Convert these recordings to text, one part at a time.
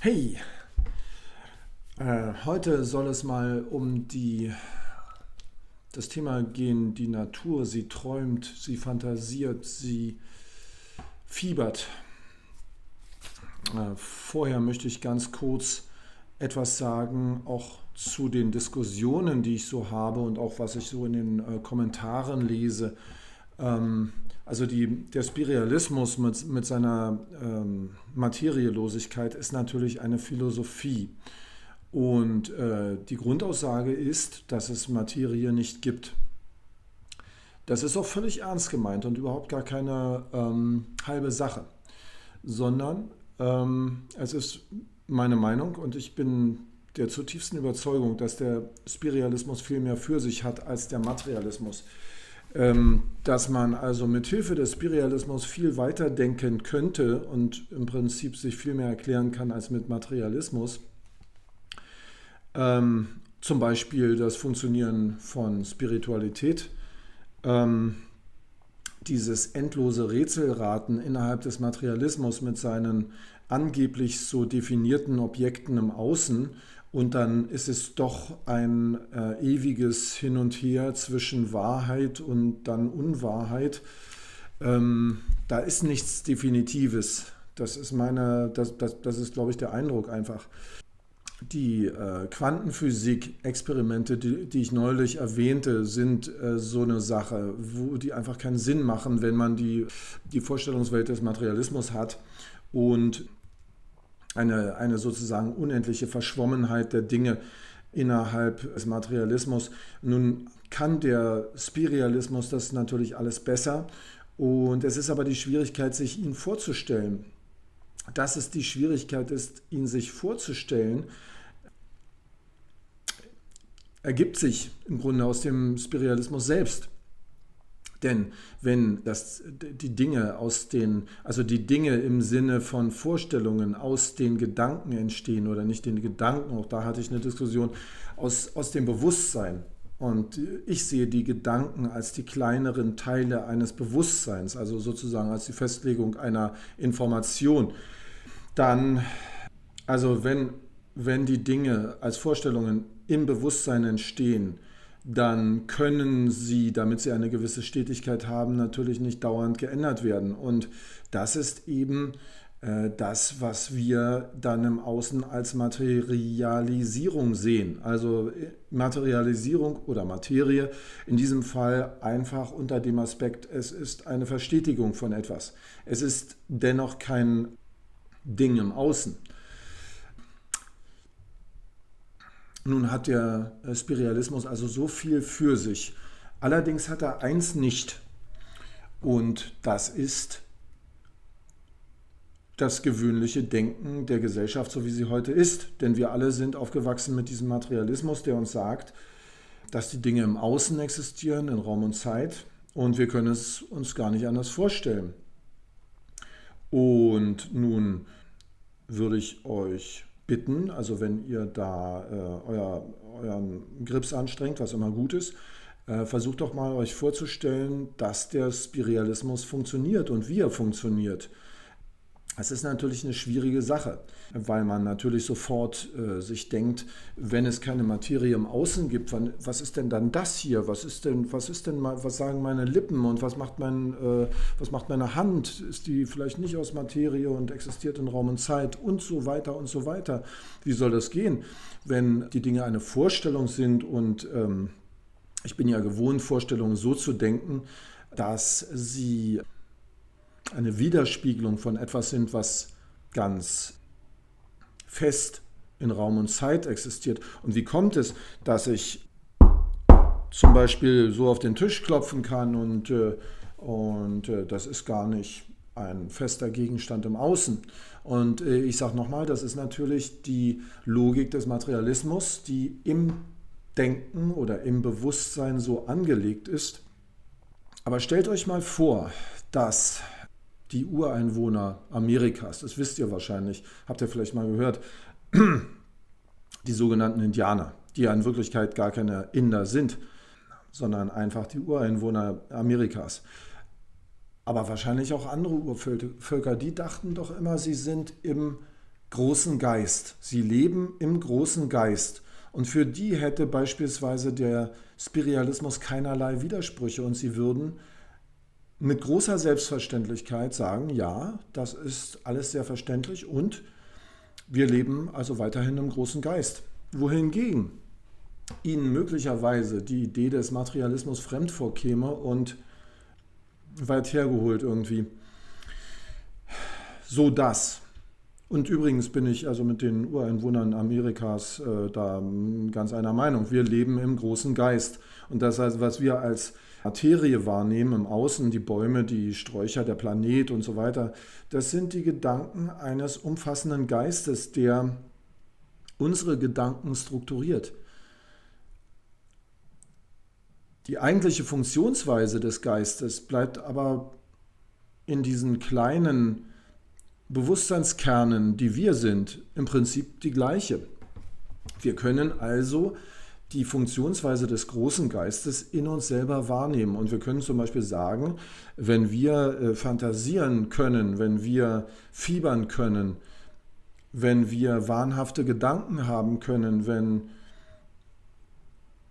Hey, heute soll es mal um das Thema gehen, die Natur. Sie träumt, sie fantasiert, sie fiebert. Vorher möchte ich ganz kurz etwas sagen, auch zu den Diskussionen, die ich so habe und auch was ich so in den Kommentaren lese. Der Spiritualismus mit seiner Materielosigkeit ist natürlich eine Philosophie. Und die Grundaussage ist, dass es Materie nicht gibt. Das ist auch völlig ernst gemeint und überhaupt gar keine halbe Sache, sondern es ist meine Meinung und ich bin der zutiefsten Überzeugung, dass der Spiritualismus viel mehr für sich hat als der Materialismus. Dass man also mit Hilfe des Spiritualismus viel weiter denken könnte und im Prinzip sich viel mehr erklären kann als mit Materialismus. Zum Beispiel das Funktionieren von Spiritualität, dieses endlose Rätselraten innerhalb des Materialismus mit seinen angeblich so definierten Objekten im Außen, und dann ist es doch ein ewiges Hin und Her zwischen Wahrheit und dann Unwahrheit. Da ist nichts Definitives. Das ist, glaube ich, der Eindruck einfach. Die Quantenphysik-Experimente, die ich neulich erwähnte, sind so eine Sache, wo die einfach keinen Sinn machen, wenn man die Vorstellungswelt des Materialismus hat und eine sozusagen unendliche Verschwommenheit der Dinge innerhalb des Materialismus. Nun kann der Spiritualismus das natürlich alles besser, und es ist aber die Schwierigkeit, sich ihn vorzustellen. Dass es die Schwierigkeit ist, ihn sich vorzustellen, ergibt sich im Grunde aus dem Spiritualismus selbst. Denn wenn die Dinge die Dinge im Sinne von Vorstellungen aus den Gedanken entstehen oder nicht den Gedanken, auch da hatte ich eine Diskussion, aus dem Bewusstsein. Und ich sehe die Gedanken als die kleineren Teile eines Bewusstseins, also sozusagen als die Festlegung einer Information. Dann, wenn die Dinge als Vorstellungen im Bewusstsein entstehen, dann können sie, damit sie eine gewisse Stetigkeit haben, natürlich nicht dauernd geändert werden. Und das ist eben das, was wir dann im Außen als Materialisierung sehen. Also Materialisierung oder Materie, in diesem Fall einfach unter dem Aspekt, es ist eine Verstetigung von etwas. Es ist dennoch kein Ding im Außen. Nun hat der Spiritualismus also so viel für sich. Allerdings hat er eins nicht, und das ist das gewöhnliche Denken der Gesellschaft, so wie sie heute ist. Denn wir alle sind aufgewachsen mit diesem Materialismus, der uns sagt, dass die Dinge im Außen existieren, in Raum und Zeit, und wir können es uns gar nicht anders vorstellen. Und nun würde ich euch bitten, also wenn ihr da euren Grips anstrengt, was immer gut ist, versucht doch mal euch vorzustellen, dass der Spiritualismus funktioniert und wie er funktioniert. Es ist natürlich eine schwierige Sache, weil man natürlich sofort sich denkt, wenn es keine Materie im Außen gibt, was ist denn dann das hier? Was sagen meine Lippen und was macht meine Hand? Ist die vielleicht nicht aus Materie und existiert in Raum und Zeit und so weiter und so weiter? Wie soll das gehen, wenn die Dinge eine Vorstellung sind? Und ich bin ja gewohnt, Vorstellungen so zu denken, dass sie eine Widerspiegelung von etwas sind, was ganz fest in Raum und Zeit existiert. Und wie kommt es, dass ich zum Beispiel so auf den Tisch klopfen kann und das ist gar nicht ein fester Gegenstand im Außen? Und ich sage nochmal, das ist natürlich die Logik des Materialismus, die im Denken oder im Bewusstsein so angelegt ist. Aber stellt euch mal vor, dass die Ureinwohner Amerikas, das wisst ihr wahrscheinlich, habt ihr vielleicht mal gehört, die sogenannten Indianer, die ja in Wirklichkeit gar keine Inder sind, sondern einfach die Ureinwohner Amerikas. Aber wahrscheinlich auch andere Urvölker, die dachten doch immer, sie sind im großen Geist. Sie leben im großen Geist. Und für die hätte beispielsweise der Spiritualismus keinerlei Widersprüche und sie würden mit großer Selbstverständlichkeit sagen, ja, das ist alles sehr verständlich und wir leben also weiterhin im großen Geist. Wohingegen ihnen möglicherweise die Idee des Materialismus fremd vorkäme und weit hergeholt irgendwie. So das. Und übrigens bin ich also mit den Ureinwohnern Amerikas da ganz einer Meinung. Wir leben im großen Geist. Und das heißt, was wir als Materie wahrnehmen im Außen, die Bäume, die Sträucher, der Planet und so weiter, das sind die Gedanken eines umfassenden Geistes, der unsere Gedanken strukturiert. Die eigentliche Funktionsweise des Geistes bleibt aber in diesen kleinen Bewusstseinskernen, die wir sind, im Prinzip die gleiche. Wir können also die Funktionsweise des großen Geistes in uns selber wahrnehmen. Und wir können zum Beispiel sagen, wenn wir fantasieren können, wenn wir fiebern können, wenn wir wahnhafte Gedanken haben können,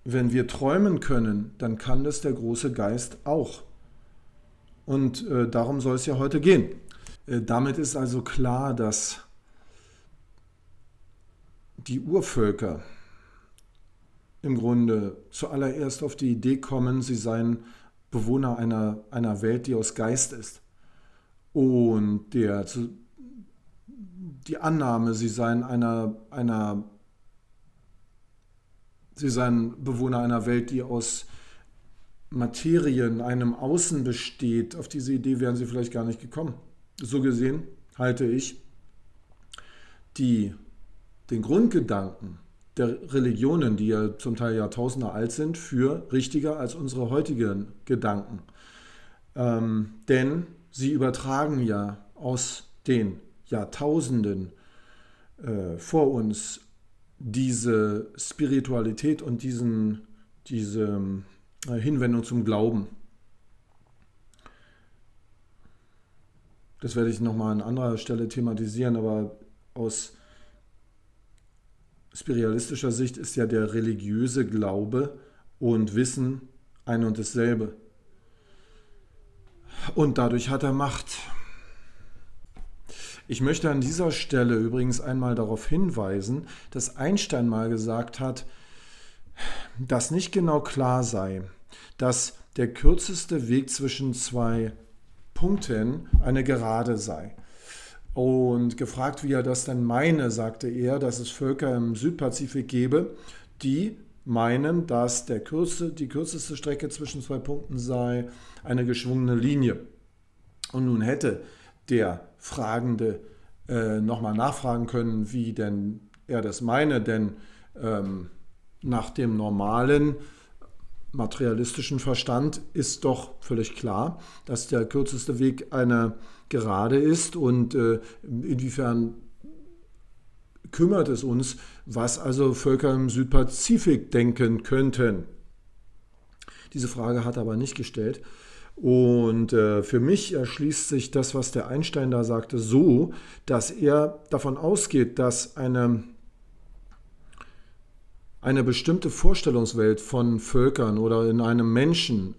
wenn wir träumen können, dann kann das der große Geist auch. Und darum soll es ja heute gehen. Damit ist also klar, dass die Urvölker im Grunde zuallererst auf die Idee kommen, sie seien Bewohner einer Welt, die aus Geist ist. Und die Annahme, sie seien Bewohner einer Welt, die aus Materien, einem Außen besteht, auf diese Idee wären sie vielleicht gar nicht gekommen. So gesehen halte ich den Grundgedanken der Religionen, die ja zum Teil Jahrtausende alt sind, für richtiger als unsere heutigen Gedanken. Denn sie übertragen ja aus den Jahrtausenden vor uns diese Spiritualität und diese Hinwendung zum Glauben. Das werde ich nochmal an anderer Stelle thematisieren, aber aus spiritualistischer Sicht ist ja der religiöse Glaube und Wissen ein und dasselbe. Und dadurch hat er Macht. Ich möchte an dieser Stelle übrigens einmal darauf hinweisen, dass Einstein mal gesagt hat, dass nicht genau klar sei, dass der kürzeste Weg zwischen zwei Punkten eine Gerade sei. Und gefragt, wie er das denn meine, sagte er, dass es Völker im Südpazifik gebe, die meinen, dass die kürzeste Strecke zwischen zwei Punkten sei eine geschwungene Linie. Und nun hätte der Fragende nochmal nachfragen können, wie denn er das meine, denn nach dem normalen materialistischen Verstand ist doch völlig klar, dass der kürzeste Weg eine Gerade ist und inwiefern kümmert es uns, was also Völker im Südpazifik denken könnten. Diese Frage hat er aber nicht gestellt. Und für mich erschließt sich das, was der Einstein da sagte, so, dass er davon ausgeht, dass eine bestimmte Vorstellungswelt von Völkern oder in einem Menschen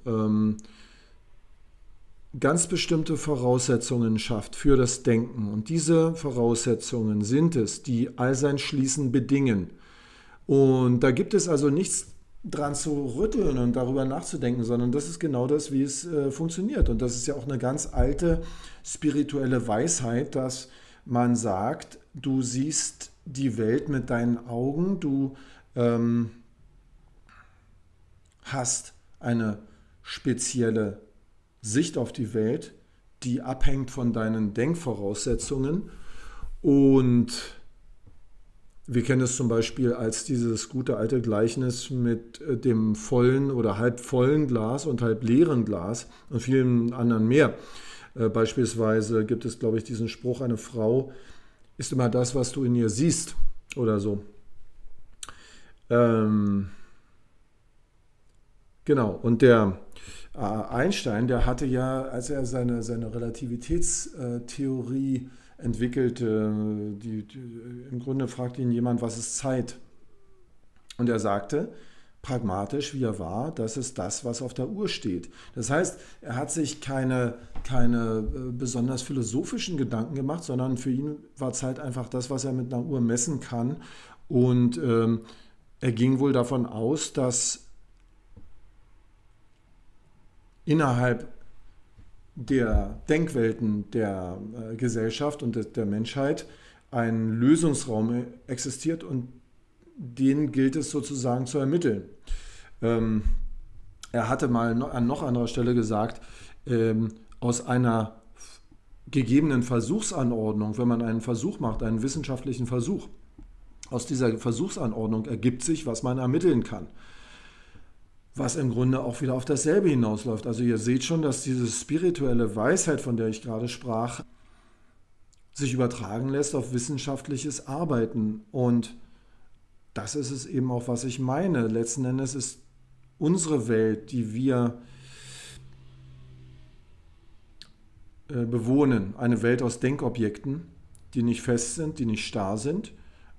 ganz bestimmte Voraussetzungen schafft für das Denken. Und diese Voraussetzungen sind es, die all sein Schließen bedingen. Und da gibt es also nichts dran zu rütteln und darüber nachzudenken, sondern das ist genau das, wie es funktioniert. Und das ist ja auch eine ganz alte spirituelle Weisheit, dass man sagt, du siehst die Welt mit deinen Augen, du hast eine spezielle Sicht auf die Welt, die abhängt von deinen Denkvoraussetzungen. Und wir kennen es zum Beispiel als dieses gute alte Gleichnis mit dem vollen oder halb vollen Glas und halb leeren Glas und vielen anderen mehr. Beispielsweise gibt es, glaube ich, diesen Spruch, eine Frau ist immer das, was du in ihr siehst oder so. Genau, und der Einstein, der hatte ja, als er seine Relativitätstheorie entwickelte, im Grunde fragte ihn jemand, was ist Zeit? Und er sagte, pragmatisch wie er war, das ist das, was auf der Uhr steht. Das heißt, er hat sich keine besonders philosophischen Gedanken gemacht, sondern für ihn war Zeit einfach das, was er mit einer Uhr messen kann. Und er ging wohl davon aus, dass innerhalb der Denkwelten der Gesellschaft und der Menschheit ein Lösungsraum existiert und den gilt es sozusagen zu ermitteln. Er hatte mal an noch anderer Stelle gesagt, aus einer gegebenen Versuchsanordnung, wenn man einen Versuch macht, einen wissenschaftlichen Versuch, aus dieser Versuchsanordnung ergibt sich, was man ermitteln kann. Was im Grunde auch wieder auf dasselbe hinausläuft. Also ihr seht schon, dass diese spirituelle Weisheit, von der ich gerade sprach, sich übertragen lässt auf wissenschaftliches Arbeiten. Und das ist es eben auch, was ich meine. Letzten Endes ist unsere Welt, die wir bewohnen, eine Welt aus Denkobjekten, die nicht fest sind, die nicht starr sind.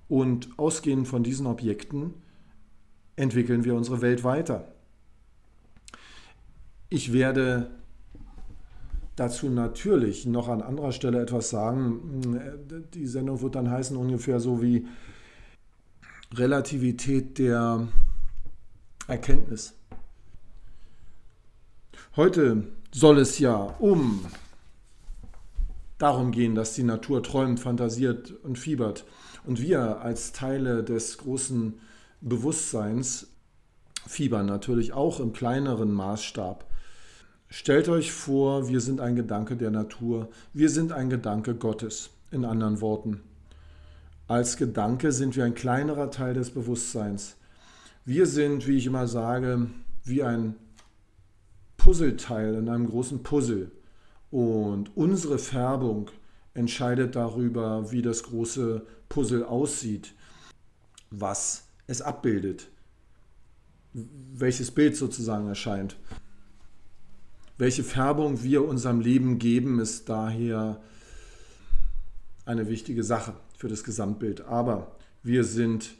Und ausgehend von diesen Objekten entwickeln wir unsere Welt weiter. Ich werde dazu natürlich noch an anderer Stelle etwas sagen. Die Sendung wird dann heißen ungefähr so wie Relativität der Erkenntnis. Heute soll es ja darum gehen, dass die Natur träumt, fantasiert und fiebert. Und wir als Teile des großen Bewusstseins fiebern natürlich auch im kleineren Maßstab. Stellt euch vor, wir sind ein Gedanke der Natur, wir sind ein Gedanke Gottes, in anderen Worten. Als Gedanke sind wir ein kleinerer Teil des Bewusstseins. Wir sind, wie ich immer sage, wie ein Puzzleteil in einem großen Puzzle. Und unsere Färbung entscheidet darüber, wie das große Puzzle aussieht, was es abbildet, welches Bild sozusagen erscheint. Welche Färbung wir unserem Leben geben, ist daher eine wichtige Sache für das Gesamtbild. Aber wir sind,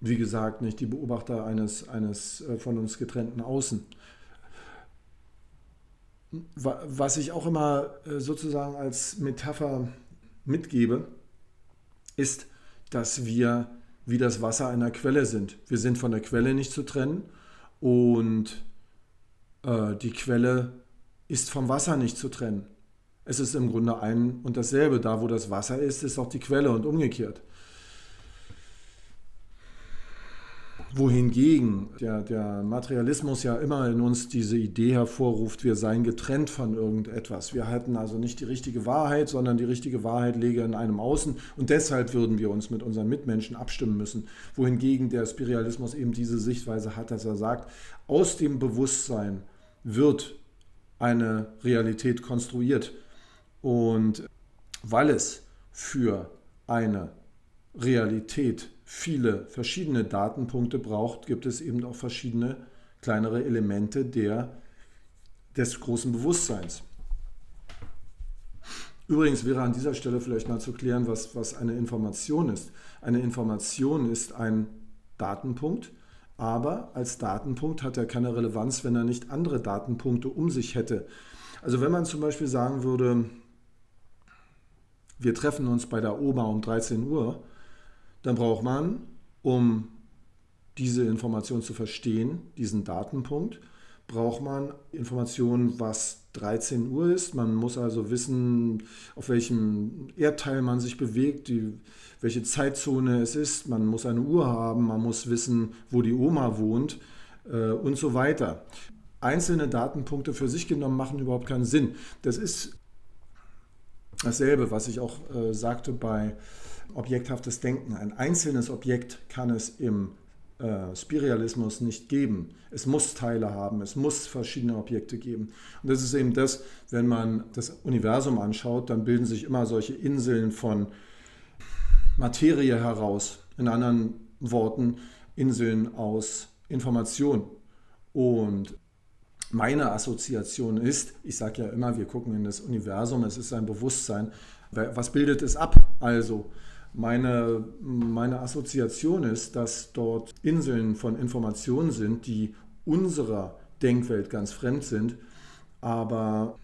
wie gesagt, nicht die Beobachter eines von uns getrennten Außen. Was ich auch immer sozusagen als Metapher mitgebe, ist, dass wir wie das Wasser einer Quelle sind. Wir sind von der Quelle nicht zu trennen und die Quelle ist vom Wasser nicht zu trennen. Es ist im Grunde ein und dasselbe. Da, wo das Wasser ist, ist auch die Quelle und umgekehrt. Wohingegen der Materialismus ja immer in uns diese Idee hervorruft, wir seien getrennt von irgendetwas. Wir halten also nicht die richtige Wahrheit, sondern die richtige Wahrheit läge in einem Außen und deshalb würden wir uns mit unseren Mitmenschen abstimmen müssen. Wohingegen der Spiritualismus eben diese Sichtweise hat, dass er sagt, aus dem Bewusstsein wird eine Realität konstruiert. Und weil es für eine Realität viele verschiedene Datenpunkte braucht, gibt es eben auch verschiedene kleinere Elemente des großen Bewusstseins. Übrigens wäre an dieser Stelle vielleicht mal zu klären, was eine Information ist. Eine Information ist ein Datenpunkt, aber als Datenpunkt hat er keine Relevanz, wenn er nicht andere Datenpunkte um sich hätte. Also wenn man zum Beispiel sagen würde, wir treffen uns bei der Oma um 13 Uhr, dann braucht man, um diese Information zu verstehen, diesen Datenpunkt, braucht man Informationen, was 13 Uhr ist. Man muss also wissen, auf welchem Erdteil man sich bewegt, welche Zeitzone es ist. Man muss eine Uhr haben, man muss wissen, wo die Oma wohnt und so weiter. Einzelne Datenpunkte für sich genommen machen überhaupt keinen Sinn. Das ist dasselbe, was ich auch sagte bei objekthaftes Denken. Ein einzelnes Objekt kann es im Spiritualismus nicht geben. Es muss Teile haben, es muss verschiedene Objekte geben. Und das ist eben das, wenn man das Universum anschaut, dann bilden sich immer solche Inseln von Materie heraus. In anderen Worten, Inseln aus Information. Und Meine Assoziation ist, ich sage ja immer, wir gucken in das Universum, es ist ein Bewusstsein. Was bildet es ab? Also meine Assoziation ist, dass dort Inseln von Informationen sind, die unserer Denkwelt ganz fremd sind, aber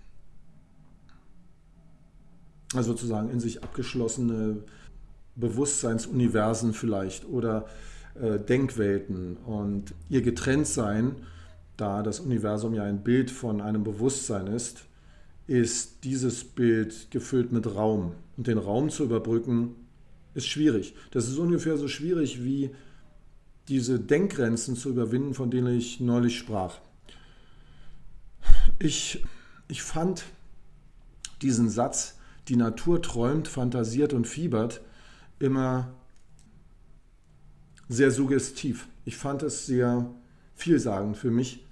sozusagen in sich abgeschlossene Bewusstseinsuniversen vielleicht oder Denkwelten. Und ihr Getrenntsein, da das Universum ja ein Bild von einem Bewusstsein ist dieses Bild gefüllt mit Raum. Und den Raum zu überbrücken, ist schwierig. Das ist ungefähr so schwierig wie diese Denkgrenzen zu überwinden, von denen ich neulich sprach. Ich fand diesen Satz, die Natur träumt, fantasiert und fiebert, immer sehr suggestiv. Ich fand es sehr vielsagend für mich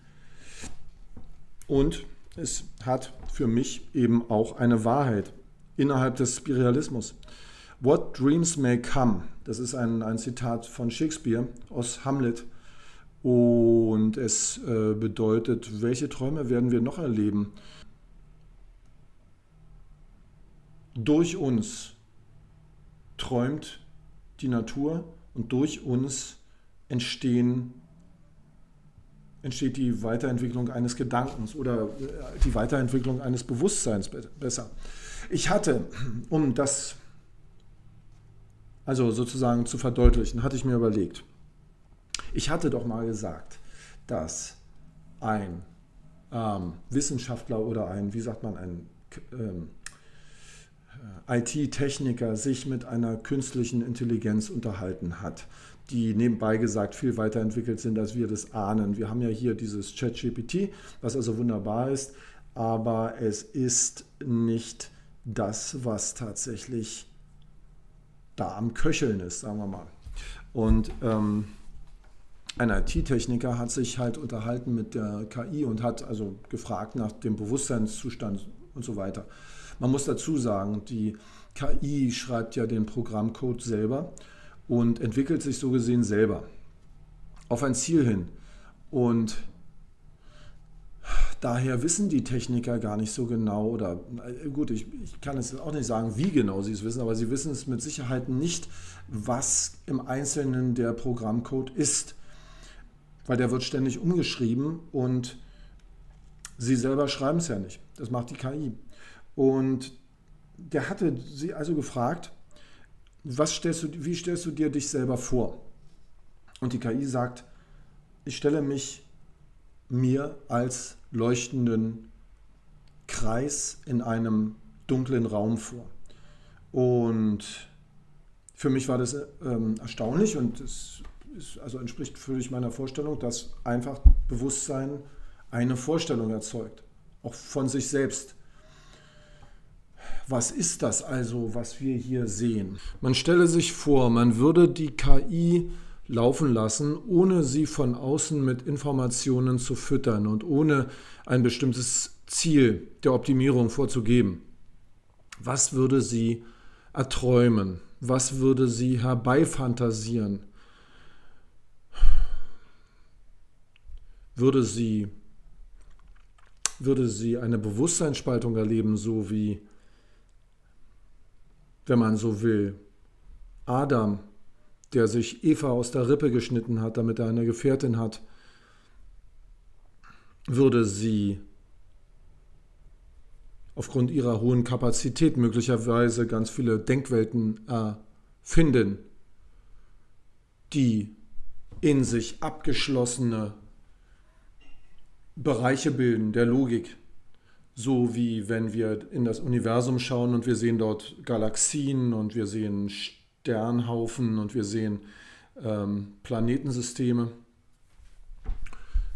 und es hat für mich eben auch eine Wahrheit innerhalb des Spiritualismus. What dreams may come, das ist ein Zitat von Shakespeare aus Hamlet und es bedeutet, welche Träume werden wir noch erleben? Durch uns träumt die Natur und durch uns entsteht die Weiterentwicklung eines Gedankens oder die Weiterentwicklung eines Bewusstseins besser. Ich hatte, um das also sozusagen zu verdeutlichen, hatte ich mir überlegt, ich hatte doch mal gesagt, dass ein Wissenschaftler oder ein IT-Techniker sich mit einer künstlichen Intelligenz unterhalten hat, die nebenbei gesagt viel weiterentwickelt sind, als wir das ahnen. Wir haben ja hier dieses ChatGPT, was also wunderbar ist, aber es ist nicht das, was tatsächlich da am Köcheln ist, sagen wir mal. Und ein IT-Techniker hat sich halt unterhalten mit der KI und hat also gefragt nach dem Bewusstseinszustand und so weiter. Man muss dazu sagen, die KI schreibt ja den Programmcode selber und entwickelt sich so gesehen selber auf ein Ziel hin. Und daher wissen die Techniker gar nicht so genau, oder gut, ich kann es auch nicht sagen, wie genau sie es wissen, aber sie wissen es mit Sicherheit nicht, was im Einzelnen der Programmcode ist. Weil der wird ständig umgeschrieben und sie selber schreiben es ja nicht. Das macht die KI. Und der hatte sie also gefragt, wie stellst du dir dich selber vor? Und die KI sagt, ich stelle mir als leuchtenden Kreis in einem dunklen Raum vor. Und für mich war das erstaunlich und es entspricht völlig meiner Vorstellung, dass einfach Bewusstsein eine Vorstellung erzeugt, auch von sich selbst. Was ist das also, was wir hier sehen? Man stelle sich vor, man würde die KI laufen lassen, ohne sie von außen mit Informationen zu füttern und ohne ein bestimmtes Ziel der Optimierung vorzugeben. Was würde sie erträumen? Was würde sie herbeifantasieren? Würde sie eine Bewusstseinsspaltung erleben, so wie, wenn man so will, Adam, der sich Eva aus der Rippe geschnitten hat, damit er eine Gefährtin hat, würde sie aufgrund ihrer hohen Kapazität möglicherweise ganz viele Denkwelten erfinden, die in sich abgeschlossene Bereiche bilden der Logik. So wie wenn wir in das Universum schauen und wir sehen dort Galaxien und wir sehen Sternhaufen und wir sehen Planetensysteme,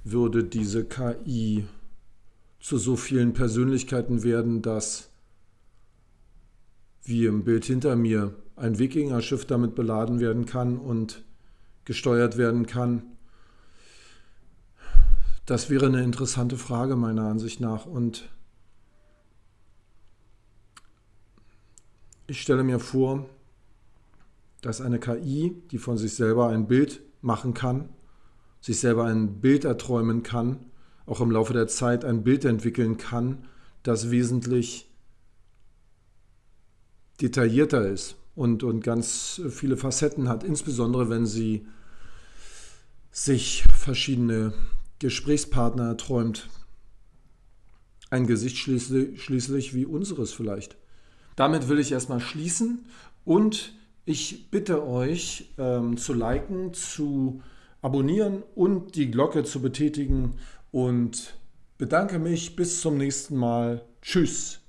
würde diese KI zu so vielen Persönlichkeiten werden, dass wie im Bild hinter mir ein Wikingerschiff damit beladen werden kann und gesteuert werden kann. Das wäre eine interessante Frage meiner Ansicht nach und ich stelle mir vor, dass eine KI, die von sich selber ein Bild machen kann, sich selber ein Bild erträumen kann, auch im Laufe der Zeit ein Bild entwickeln kann, das wesentlich detaillierter ist und ganz viele Facetten hat, insbesondere wenn sie sich verschiedene Gesprächspartner erträumt. Ein Gesicht schließlich wie unseres vielleicht. Damit will ich erstmal schließen und ich bitte euch zu liken, zu abonnieren und die Glocke zu betätigen und bedanke mich. Bis zum nächsten Mal. Tschüss.